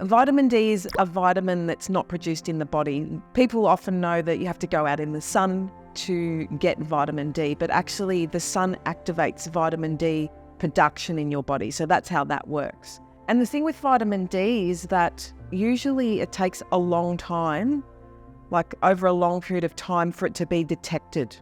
Vitamin D is a vitamin that's not produced in the body. People often know that you have to go out in the sun to get vitamin D, but actually the sun activates vitamin D production in your body. So that's how that works. And the thing with vitamin D is that usually it takes a long time, like over a long period of time, for it to be detected.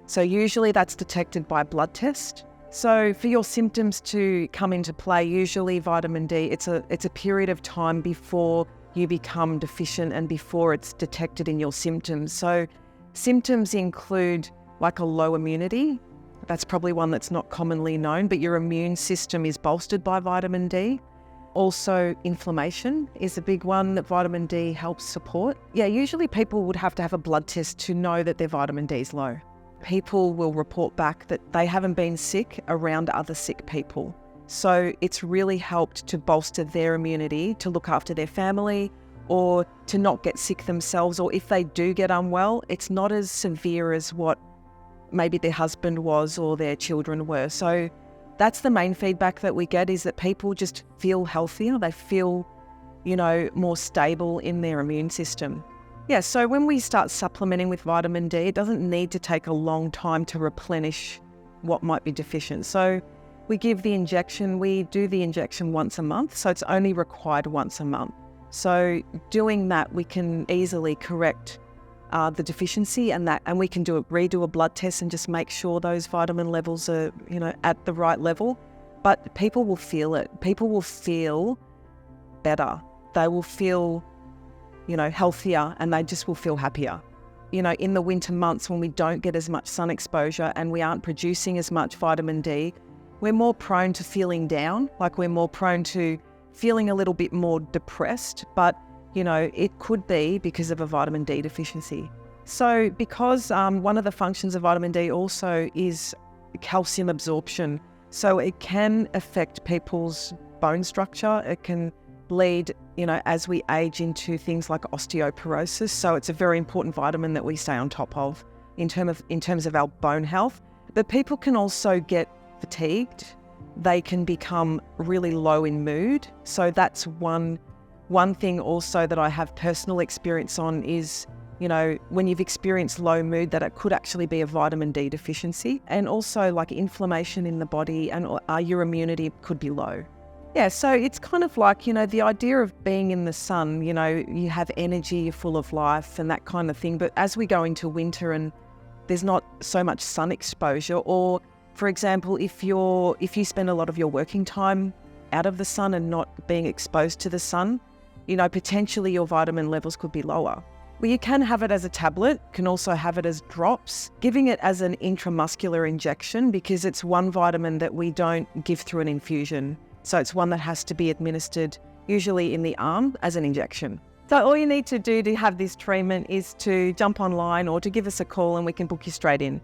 So usually that's detected by blood test. So for your symptoms to come into play, usually vitamin D, it's a period of time before you become deficient and before it's detected in your symptoms. So symptoms include like a low immunity. That's probably one that's not commonly known, but your immune system is bolstered by vitamin D. Also, inflammation is a big one that vitamin D helps support. Yeah, usually people would have to have a blood test to know that their vitamin D is low. People will report back that they haven't been sick around other sick people. So it's really helped to bolster their immunity, to look after their family, or to not get sick themselves. Or if they do get unwell, it's not as severe as what maybe their husband was or their children were. So that's the main feedback that we get, is that people just feel healthier. They feel, more stable in their immune system. Yeah, so when we start supplementing with vitamin D, it doesn't need to take a long time to replenish what might be deficient. So we give the injection, we do the injection once a month, so it's only required once a month. So doing that, we can easily correct the deficiency, and we can redo a blood test and just make sure those vitamin levels are, at the right level. But people will feel it. People will feel better. They will feel healthier, and they just will feel happier. In the winter months when we don't get as much sun exposure and we aren't producing as much vitamin D, we're more prone to feeling down, like we're more prone to feeling a little bit more depressed, but it could be because of a vitamin D deficiency. So because one of the functions of vitamin D also is calcium absorption, so it can affect people's bone structure. It can lead, as we age, into things like osteoporosis. So it's a very important vitamin that we stay on top of in terms of our bone health. But people can also get fatigued. They can become really low in mood. So that's one thing also that I have personal experience on is, when you've experienced low mood, that it could actually be a vitamin D deficiency, and also like inflammation in the body, and your immunity could be low. Yeah, so it's kind of like, the idea of being in the sun, you have energy, you're full of life and that kind of thing. But as we go into winter and there's not so much sun exposure, or for example, if you spend a lot of your working time out of the sun and not being exposed to the sun, potentially your vitamin levels could be lower. Well, you can have it as a tablet, can also have it as drops, giving it as an intramuscular injection, because it's one vitamin that we don't give through an infusion. So it's one that has to be administered usually in the arm as an injection. So all you need to do to have this treatment is to jump online or to give us a call and we can book you straight in.